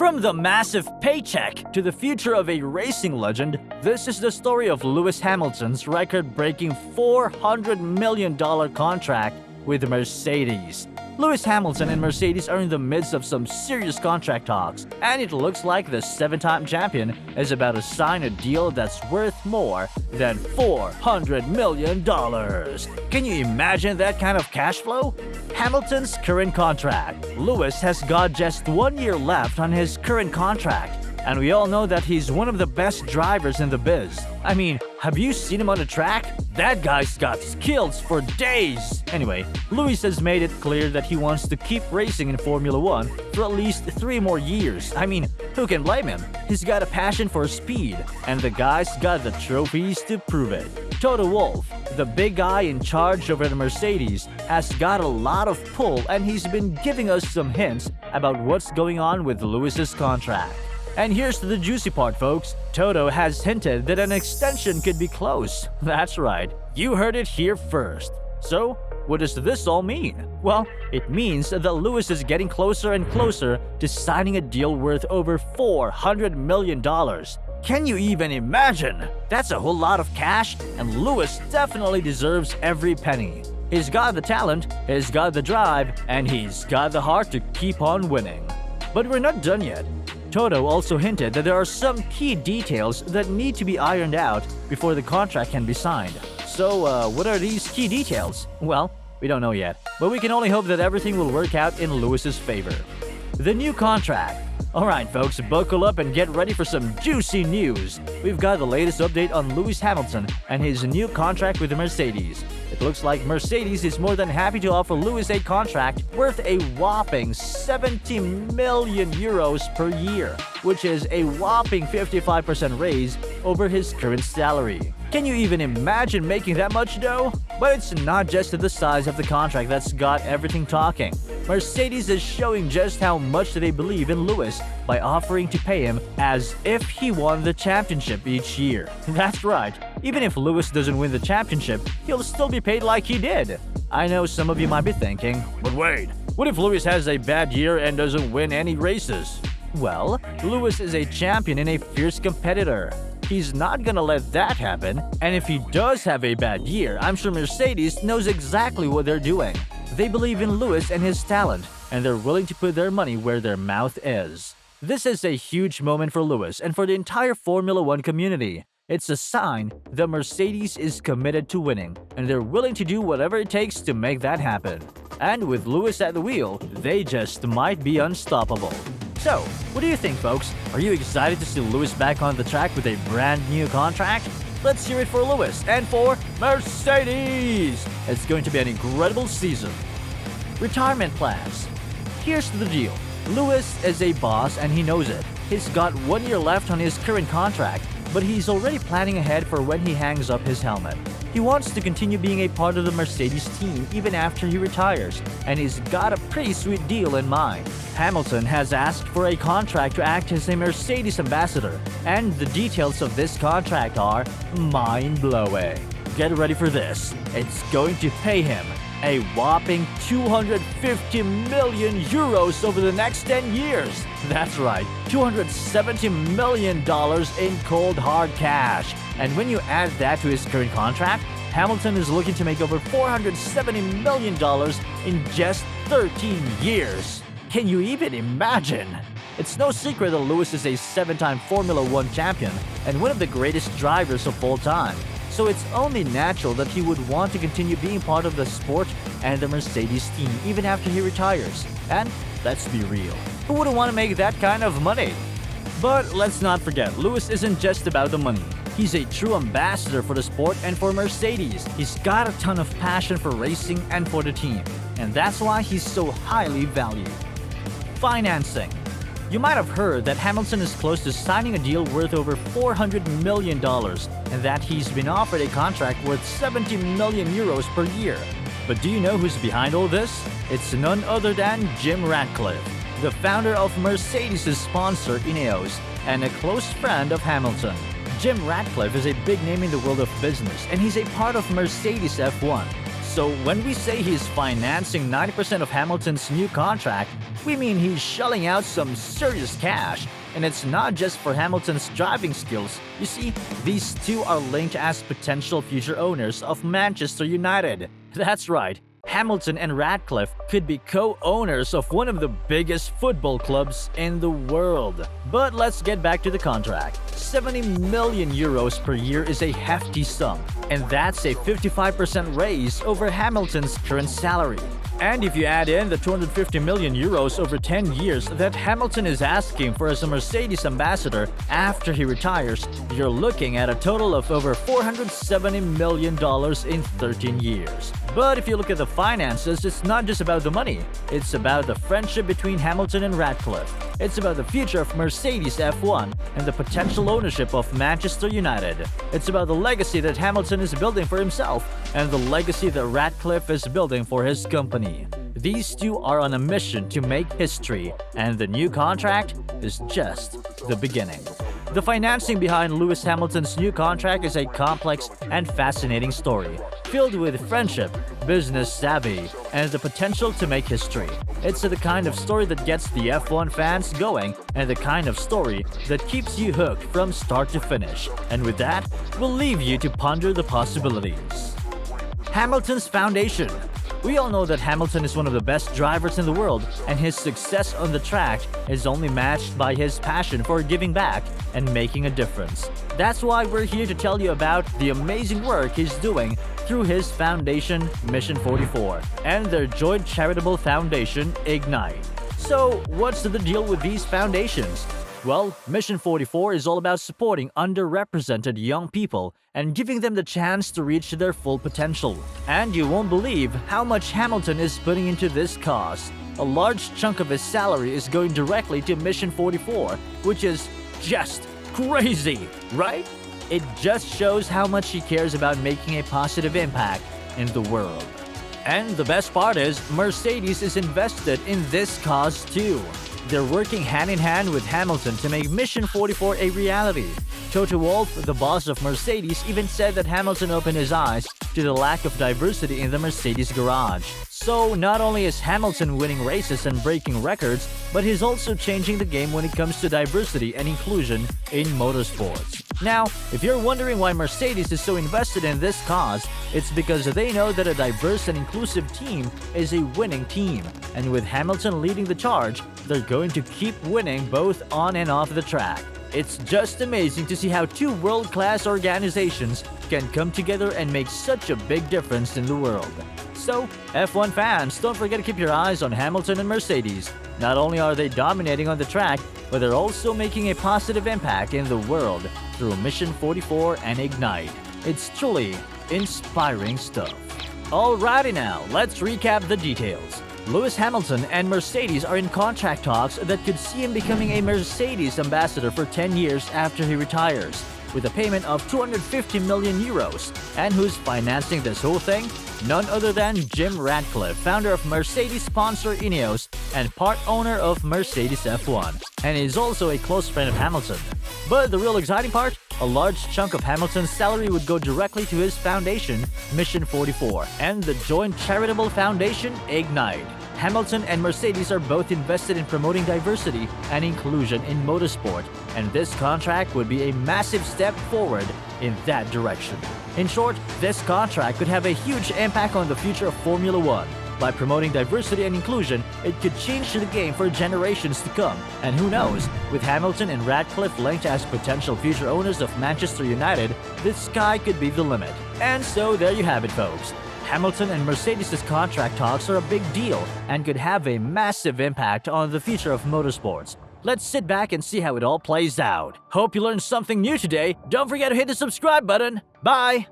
From the massive paycheck to the future of a racing legend, this is the story of Lewis Hamilton's record-breaking $400 million contract with Mercedes. Lewis Hamilton and Mercedes are in the midst of some serious contract talks, and it looks like the seven-time champion is about to sign a deal that's worth more than $400 million. Can you imagine that kind of cash flow? Hamilton's current contract. Lewis has got just 1 year left on his current contract, and we all know that he's one of the best drivers in the biz. I mean, have you seen him on the track? That guy's got skills for days! Anyway, Lewis has made it clear that he wants to keep racing in Formula 1 for at least 3 more years. I mean, who can blame him? He's got a passion for speed, and the guy's got the trophies to prove it. Toto Wolff, the big guy in charge over the Mercedes, has got a lot of pull, and he's been giving us some hints about what's going on with Lewis's contract. And here's the juicy part, folks. Toto has hinted that an extension could be close. That's right, you heard it here first. So, what does this all mean? Well, it means that Lewis is getting closer and closer to signing a deal worth over $400 million. Can you even imagine? That's a whole lot of cash, and Lewis definitely deserves every penny. He's got the talent, he's got the drive, and he's got the heart to keep on winning. But we're not done yet. Toto also hinted that there are some key details that need to be ironed out before the contract can be signed. So, what are these key details? Well, we don't know yet, but we can only hope that everything will work out in Lewis's favor. The new contract. Alright folks, buckle up and get ready for some juicy news. We've got the latest update on Lewis Hamilton and his new contract with the Mercedes. It looks like Mercedes is more than happy to offer Lewis a contract worth a whopping 70 million euros per year, which is a whopping 55% raise over his current salary. Can you even imagine making that much dough? But it's not just the size of the contract that's got everything talking. Mercedes is showing just how much they believe in Lewis by offering to pay him as if he won the championship each year. That's right, even if Lewis doesn't win the championship, he'll still be paid like he did. I know some of you might be thinking, but wait, what if Lewis has a bad year and doesn't win any races? Well, Lewis is a champion and a fierce competitor. He's not gonna let that happen, and if he does have a bad year, I'm sure Mercedes knows exactly what they're doing. They believe in Lewis and his talent, and they're willing to put their money where their mouth is. This is a huge moment for Lewis and for the entire Formula 1 community. It's a sign that Mercedes is committed to winning, and they're willing to do whatever it takes to make that happen. And with Lewis at the wheel, they just might be unstoppable. So, what do you think, folks? Are you excited to see Lewis back on the track with a brand new contract? Let's hear it for Lewis and for Mercedes! It's going to be an incredible season. Retirement plans. Here's the deal. Lewis is a boss and he knows it. He's got 1 year left on his current contract, but he's already planning ahead for when he hangs up his helmet. He wants to continue being a part of the Mercedes team even after he retires, and he's got a pretty sweet deal in mind. Hamilton has asked for a contract to act as a Mercedes ambassador, and the details of this contract are mind-blowing. Get ready for this. It's going to pay him a whopping 250 million euros over the next 10 years. That's right, $270 million in cold hard cash. And when you add that to his current contract, Hamilton is looking to make over $470 million in just 13 years. Can you even imagine? It's no secret that Lewis is a 7-time Formula 1 champion and one of the greatest drivers of all time. So it's only natural that he would want to continue being part of the sport and the Mercedes team even after he retires. And let's be real, who wouldn't want to make that kind of money? But let's not forget, Lewis isn't just about the money. He's a true ambassador for the sport and for Mercedes. He's got a ton of passion for racing and for the team, and that's why he's so highly valued. Financing. You might have heard that Hamilton is close to signing a deal worth over $400 million, and that he's been offered a contract worth 70 million euros per year. But do you know who's behind all this? It's none other than Jim Ratcliffe, the founder of Mercedes' sponsor Ineos, and a close friend of Hamilton. Jim Ratcliffe is a big name in the world of business, and he's a part of Mercedes F1. So when we say he's financing 90% of Hamilton's new contract, we mean he's shelling out some serious cash. And it's not just for Hamilton's driving skills. You see, these two are linked as potential future owners of Manchester United. That's right. Hamilton and Ratcliffe could be co-owners of one of the biggest football clubs in the world. But let's get back to the contract. 70 million euros per year is a hefty sum, and that's a 55% raise over Hamilton's current salary. And if you add in the 250 million euros over 10 years that Hamilton is asking for as a Mercedes ambassador after he retires, you're looking at a total of over $470 million in 13 years. But if you look at the finances, it's not just about the money. It's about the friendship between Hamilton and Ratcliffe. It's about the future of Mercedes F1 and the potential ownership of Manchester United. It's about the legacy that Hamilton is building for himself and the legacy that Ratcliffe is building for his company. These two are on a mission to make history, and the new contract is just the beginning. The financing behind Lewis Hamilton's new contract is a complex and fascinating story, filled with friendship, business savvy, and the potential to make history. It's the kind of story that gets the F1 fans going, and the kind of story that keeps you hooked from start to finish. And with that, we'll leave you to ponder the possibilities. Hamilton's foundation. We all know that Hamilton is one of the best drivers in the world, and his success on the track is only matched by his passion for giving back and making a difference. That's why we're here to tell you about the amazing work he's doing through his foundation, Mission 44, and their joint charitable foundation, Ignite. So, what's the deal with these foundations? Well, Mission 44 is all about supporting underrepresented young people and giving them the chance to reach their full potential. And you won't believe how much Hamilton is putting into this cause. A large chunk of his salary is going directly to Mission 44, which is just crazy, right? It just shows how much he cares about making a positive impact in the world. And the best part is, Mercedes is invested in this cause too. They're working hand in hand with Hamilton to make Mission 44 a reality. Toto Wolff, the boss of Mercedes, even said that Hamilton opened his eyes to the lack of diversity in the Mercedes garage. So, not only is Hamilton winning races and breaking records, but he's also changing the game when it comes to diversity and inclusion in motorsports. Now, if you're wondering why Mercedes is so invested in this cause, it's because they know that a diverse and inclusive team is a winning team. And with Hamilton leading the charge, they're going to keep winning both on and off the track. It's just amazing to see how two world-class organizations can come together and make such a big difference in the world. So, F1 fans, don't forget to keep your eyes on Hamilton and Mercedes. Not only are they dominating on the track, but they're also making a positive impact in the world through Mission 44 and Ignite. It's truly inspiring stuff. Alrighty now, let's recap the details. Lewis Hamilton and Mercedes are in contract talks that could see him becoming a Mercedes ambassador for 10 years after he retires, with a payment of 250 million euros. And who's financing this whole thing? None other than Jim Ratcliffe, founder of Mercedes sponsor Ineos and part owner of Mercedes F1. And he's also a close friend of Hamilton. But the real exciting part? A large chunk of Hamilton's salary would go directly to his foundation, Mission 44, and the joint charitable foundation, Ignite. Hamilton and Mercedes are both invested in promoting diversity and inclusion in motorsport, and this contract would be a massive step forward in that direction. In short, this contract could have a huge impact on the future of Formula One. By promoting diversity and inclusion, it could change the game for generations to come. And who knows, with Hamilton and Ratcliffe linked as potential future owners of Manchester United, the sky could be the limit. And so there you have it, folks. Hamilton and Mercedes' contract talks are a big deal and could have a massive impact on the future of motorsports. Let's sit back and see how it all plays out. Hope you learned something new today. Don't forget to hit the subscribe button. Bye!